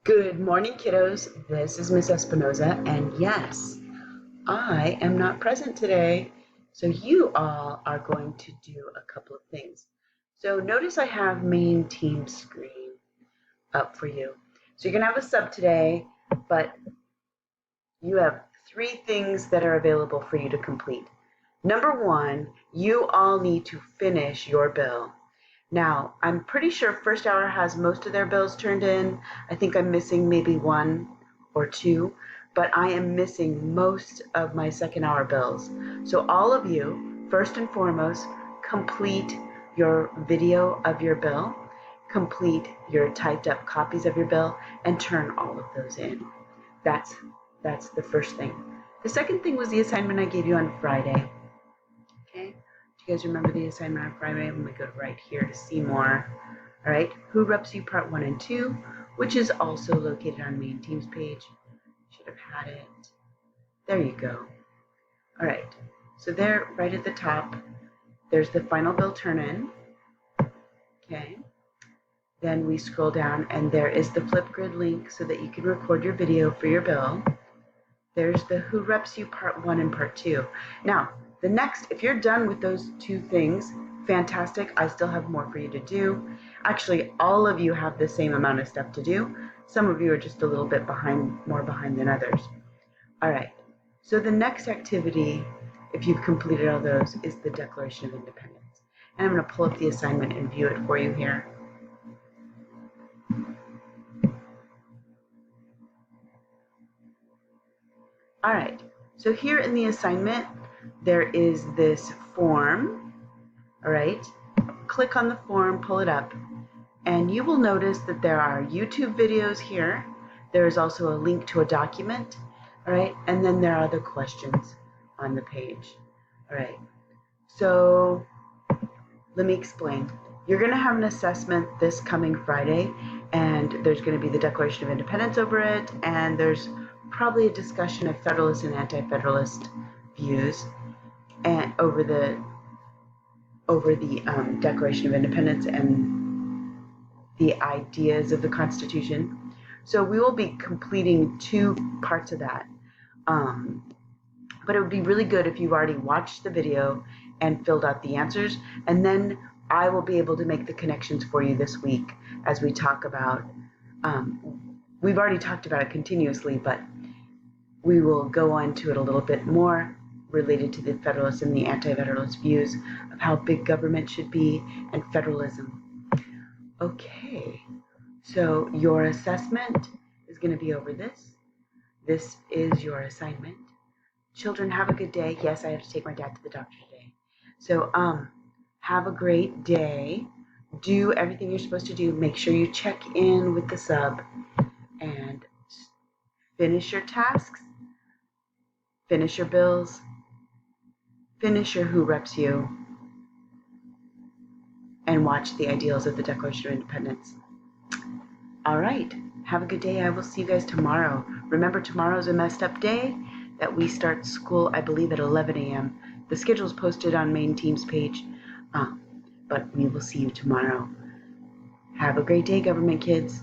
Good morning, kiddos. This is Miss Espinoza, and yes, I am not present today. So you all are going to do a couple of things. So notice I have main team screen up for you. So you're going to have a sub today, but you have 3 things that are available for you to complete. Number 1, you all need to finish your bill. Now, I'm pretty sure First Hour has most of their bills turned in. I think I'm missing maybe 1 or 2, but I am missing most of my Second Hour bills. So all of you, first and foremost, complete your video of your bill, complete your typed up copies of your bill, and turn all of those in. That's the first thing. The second thing was the assignment I gave you on Friday. Okay? Do you guys remember the assignment on Friday? I'm going to go right here to see more. All right. Who reps you part 1 and 2, which is also located on main team's page. Should have had it. There you go. All right. So there, right at the top, there's the final bill turn-in. Okay. Then we scroll down, and there is the Flipgrid link so that you can record your video for your bill. There's the Who Reps You Part 1 and Part 2. Now, the next, if you're done with those 2 things, fantastic. I still have more for you to do. Actually, all of you have the same amount of stuff to do. Some of you are just a little bit more behind than others. All right. So the next activity, if you've completed all those, is the Declaration of Independence. And I'm going to pull up the assignment and view it for you here. All right, so here in the assignment, there is this form, all right? Click on the form, pull it up, and you will notice that there are YouTube videos here. There is also a link to a document, all right? And then there are the questions on the page, all right? So let me explain. You're gonna have an assessment this coming Friday, and there's gonna be the Declaration of Independence over it, and there's probably a discussion of Federalist and Anti-Federalist views and over the Declaration of Independence and the ideas of the Constitution. So we will be completing 2 parts of that. But it would be really good if you've already watched the video and filled out the answers, and then I will be able to make the connections for you this week as we talk about, we've already talked about it continuously, but we will go on to it a little bit more related to the Federalist and the Anti-Federalist views of how big government should be and federalism. Okay, so your assessment is going to be over this. This is your assignment. Children, have a good day. Yes, I have to take my dad to the doctor today. So, have a great day. Do everything you're supposed to do. Make sure you check in with the sub and finish your tasks. Finish your bills, finish your Who Reps You, and watch the ideals of the Declaration of Independence. All right, have a good day. I will see you guys tomorrow. Remember, tomorrow's a messed up day that we start school, I believe, at 11 a.m. The schedule is posted on main team's page, but we will see you tomorrow. Have a great day, government kids.